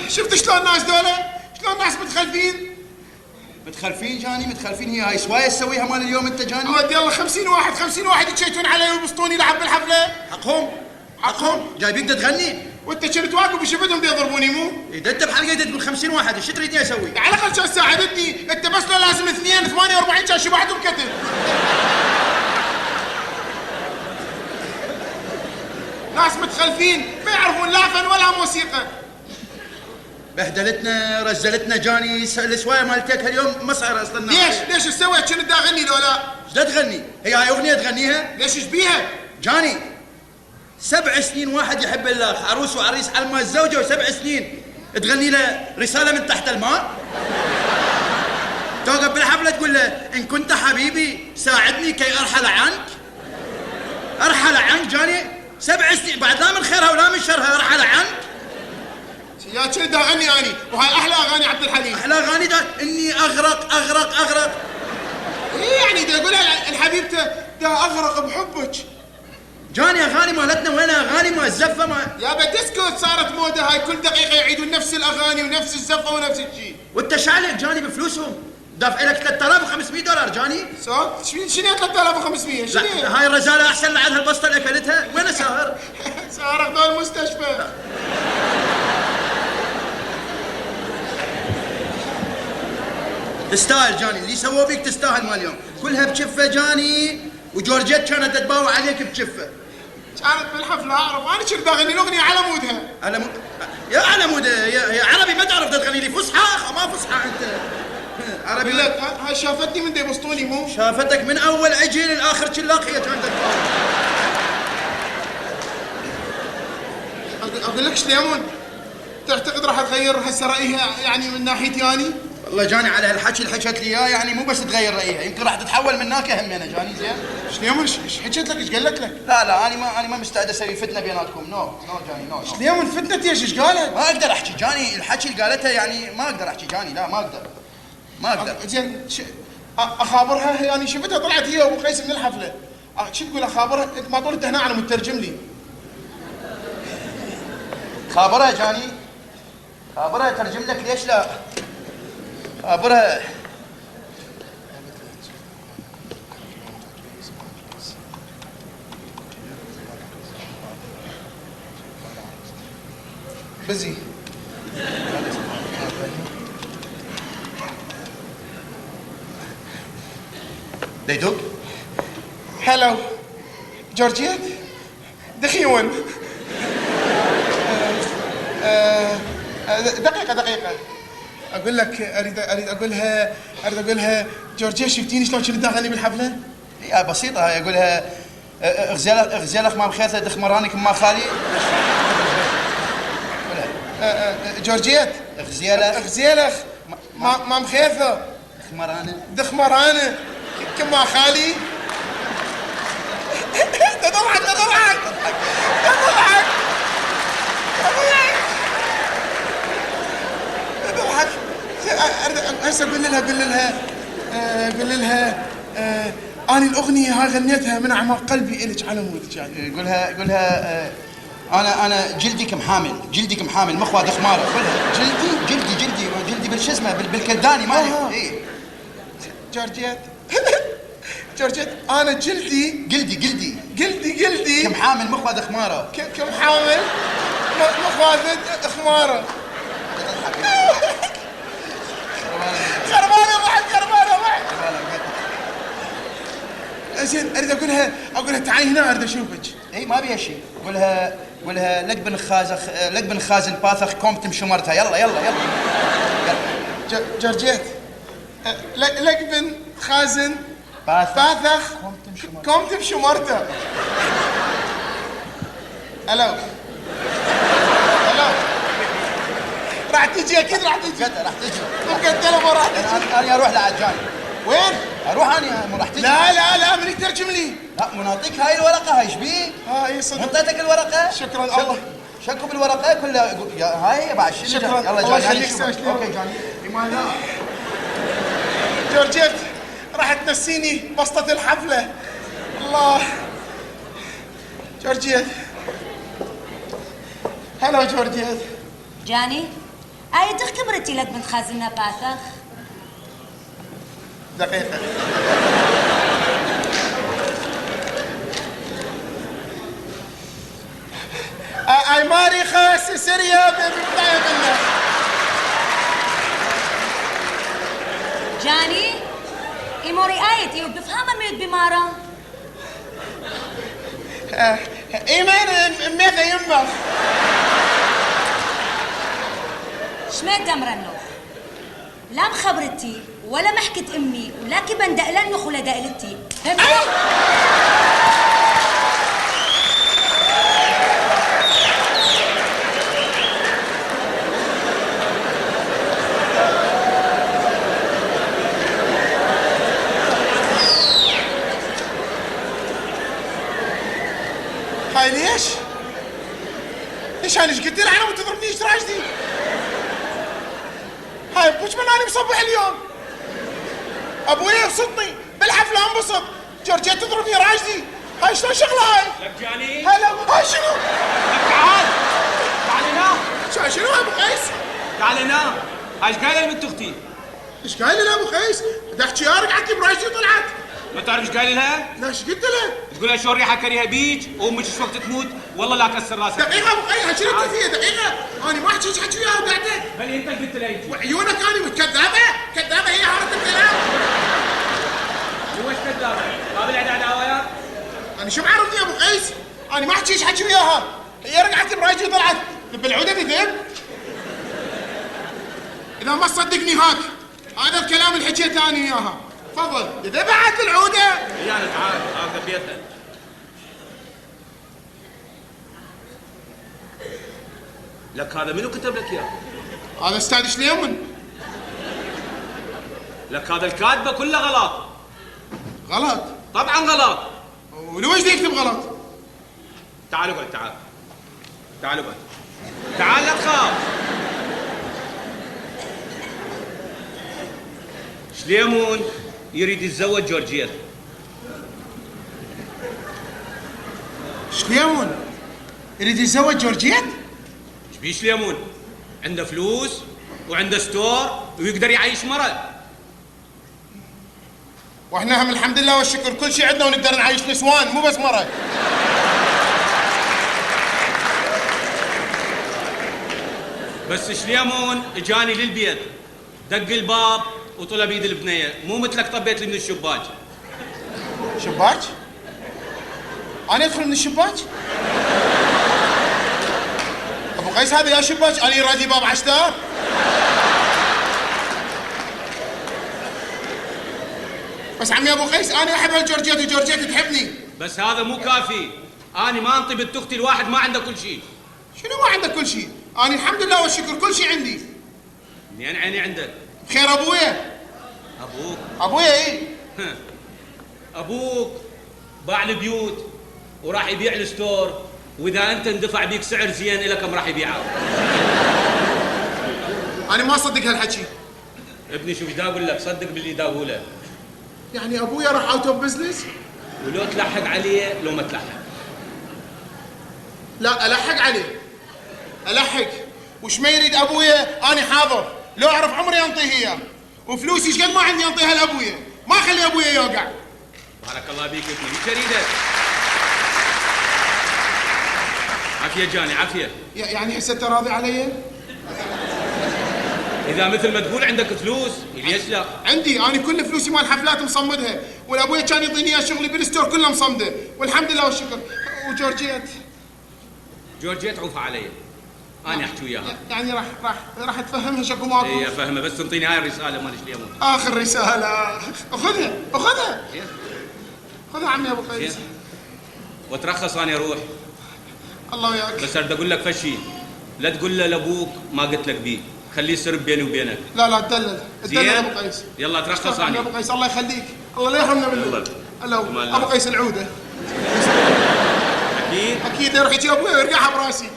شفت شلون الناس دولة؟ شلون الناس متخلفين؟ متخلفين جاني، متخلفين. هي هاي سواية تسويها مال اليوم انت جاني؟ ودي يلا 50 واحد يتشيتون علي ويبسطوني لعب بالحفلة. حقهم جايبين تغني. وانت كنت واقف وشفتهم يضربوني مو؟ اذا انت بحلقه تقول 50 واحد ايش تريدني اسوي؟ على الاقل كان ساعدتني، انت بس لو لازم 2 48 كان شبعتهم كتب. ناس متخلفين ما يعرفون لا فن ولا موسيقى. بهدلتنا رزلتنا جاني. السوايه مالتك اليوم مسعر اصلا. ليش ايش سويت؟ كنت اغني لو لا؟ ايش تغني؟ هي هاي اغنيه تغنيها؟ ليش ايش بيها؟ جاني 7 سنين واحد يحب الله، عروس وعريس على ما الزوجه و7 سنين تغني له رساله من تحت الماء؟ توقف بالحفله تقول له ان كنت حبيبي ساعدني كي ارحل عنك جاني 7 سنين بعد لا من خيرها ولا من شرها ارحل عنك. يا كنت اغني اني وهاي احلى اغاني عبد الحليم. احلى اغاني ده اني اغرق. ايه يعني دا يقولها الحبيبته دا اغرق بحبك. جاني اغاني مالتنا وينها؟ اغاني مؤزفه ما يابا ديسكو صارت موضه هاي، كل دقيقه يعيدون نفس الاغاني ونفس الزفه ونفس الشيء. وانت شعلك جاني بفلوسهم دافع لك $3500 جاني. شنو 3500؟ شنو هاي الرزاله احسن لعدها البسطه اللي اكلتها. وين ساهر؟ ساهر اخذوه المستشفى. تستاهل جاني اللي سووه بيك، تستاهل مال اليوم كلها بشفه جاني. وجورجيت كانت تتباوع عليك بشفه. كانت بالحفله اعرف انا كنت اغني الاغنيه على مودها. يا على مودها يا عربي ما تعرف تغني لي فصحى ما فصحى انت عربي. لك هاي شافتني من يبسطوني مو؟ شافتك من اول عجين لاخر شلاق هي كانت اقول لك شليمون تعتقد راح تغير هسه رايها يعني من ناحيتي اني؟ والله جاني على هالحكي اللي حكت لي اياه يعني مو بس تغير رايها، يمكن راح تتحول من هناك همينه جاني. زين شليمون ايش حكت لك؟ ايش قالت لك؟ لا انا ما مستعد اسوي فتنه بيناتكم. نو جاني نو. شليمون فتنه ايش قالت؟ ما اقدر احكي جاني الحكي اللي قالته يعني ما اقدر احكي جاني. لا ما اقدر. زين اخابرها يعني شفتها طلعت هي وابو قيس من الحفله. شو تقول اخابرها؟ انت ما طولت هنا على مترجم لي. خابرها جاني خابرها ترجم لك ليش لا؟ خابرها بزي ديدوك. هلو جورجيت دخيون. دقيقة اقول لك اريد اقولها جورجيت شفتيني شلون كنت اغني بالحفلة؟ يا بسيطة هاي اقولها اغزالك ما بخيرته دخ مرانك ما خالي. جورجيت اغزيلخ ما مخيفه دخ مرانه كما خالي. تضحك هسه قول لها اني الاغنيه هاي غنيتها من اعماق قلبي الك على مودك. يعني قولها انا جلدك محامل مخوى دخماره. قولها جلدي بالشو اسمه بالكرداني مالي. اي جورجيت انا جلدي كمحامل مخوى دخماره. كمحامل مخوى دخماره. خربانه ضحك. زين اريد اقولها تعالي هنا اريد اشوفك. اي ما بيها شيء. قولها لك بن خازن باثخ كومتم شمرتها. يلا جورجيت لك بن خازن باثخ كومتم شمرتها. الو راح تجي اكيد راح تجي ممكن التلفون راح تجي. انا اروح لعجاني. وين؟ اروح انا راح تجي. لا من يترجم لي. لا منعطيك هاي الورقه. هاي ايش بيه؟ اي صدق انطيتك الورقه. شكرا الله. شكوا بالورقه كلها. هاي بعد شكرا يلا جاني. اوكي جاني بما الله. جورجيت راح تنسيني بسطة الحفله. الله جورجيت. هلا جاني اي تخبرتي لك بنت خازنة باثخ دقيقة. اي ماري خاس سريا بطايق الله. جاني إموري آيتي وبفهمها ميت بمارا ايمان ميثا يمه شميت دمرنو لا مخبرتي ولا محكت امي ولا كبن دقلنخ ولا دقلتي فهمتي؟ هاي ليش؟ ليش انا ايش قلت لها انا وتضربنيش راجدي؟ هاي وش من انا مصبح اليوم؟ ابوي يبسطني بالحفله انبسط، جورجيا تضربني راجدي، هاي شلون شغله هاي؟ لك جاني هلا هاي شنو؟ لك تعال هنا شنو ابو قيس؟ تعال هنا ايش قايله لبنت اختي؟ ايش قايل لها ابو قيس؟ بدي احكي يا رجعتي براجدي طلعت. ما تعرف ايش قايل لها؟ لا ايش قلت لها؟ تقول لها شو ريحه كريهه بيج وامك ايش وقت تموت والله لا كسر راسك. دقيقة ابو قيس شنو انت فيها دقيقة؟ انا ما احكي احكي وياها وقعدت. بل انت اللي قلت لها انت. وعيونك انا متكذبة؟ كذابة هي هارت الكلام. هو ايش كذابه؟ قابل عداوه وياك؟ انا شو معرفني يا ابو قيس؟ انا ما احكي احكي وياها، هي رجعت براجلي طلعت بالعوده بذب. اذا ما تصدقني هاك هذا الكلام اللي حكيته انا وياها، تفضل اذا بعد العوده. يعني تعال هذا بيتنا. لك هذا منو كتب لك اياه؟ هذا استاذ شليمون. لك هذا الكاتبه كله غلط. غلط؟ طبعا غلط. ولو ايش يكتب غلط؟ تعال اقعد تعال. تعال اقعد. تعال لا تخاف. شليمون يريد يتزوج جورجيت. شليمون يريد يتزوج جورجيت؟ ايش بيه شليمون؟ عنده فلوس وعنده ستور ويقدر يعيش مرة. واحنا هم الحمد لله والشكر كل شيء عندنا ونقدر نعيش نسوان مو بس مرة. بس شليمون اجاني للبيت دق الباب وطلع بيد البنيه، مو مثلك طبيت لي من الشباك. شباك؟ انا ادخل من الشباك؟ ابو قيس هذا يا شباك انا رادي باب عشتار. بس عمي ابو قيس انا احب هالجورجيت وجورجيت تحبني. بس هذا مو كافي، انا ما انطي بنت اختي الواحد ما عنده كل شيء. شنو ما عندك كل شيء؟ انا الحمد لله والشكر كل شيء عندي. منين عيني عندك؟ خير ابويا. ابوك؟ ابويا ايه؟ ابوك باع البيوت وراح يبيع الستور، واذا انت اندفع بيك سعر زين إلى كم راح يبيعه؟ انا ما اصدق هالحكي. ابني شوف ايش دا اقول لك، صدق باللي دا اقوله. يعني ابويا راح اوت اوف بزنس؟ ولو تلحق عليه لو ما تلحق. لا الحق عليه. الحق وش ما يريد ابويا انا حاضر، لو اعرف عمري انطيه اياه، وفلوسي ايش قد ما عندي انطيها لابويا، ما اخلي ابويا يوقع. بارك الله بيك ابني، ايش اريدك؟ عافيه جاني عافيه. يعني هسه انت راضي علي؟ اذا مثل ما تقول عندك فلوس ليش لا؟ عندي انا كل فلوسي مال حفلات مصمدها، والابويا كان يعطيني اياه شغلي بالستور كله مصمده، والحمد لله والشكر. وجورجيت جورجيت عوفه علي، انا احكي وياها. يعني راح تفهمها شكو ماكو؟ اي افهمها، بس تنطيني هاي الرساله مال شليمون. اخر رساله خذها خذها عمي ابو قيس. وترخص انا اروح. الله وياك. بس اريد اقول لك فشي، لا تقول له لابوك ما قلت لك بيه، خليه يصير بيني وبينك. لا تدلل ابو قيس. يلا ترخص انا. ابو قيس الله يخليك، الله لا يحرمنا منه. ابو قيس العوده. اكيد اكيد يروح يجي ابوي ويرقعها براسي.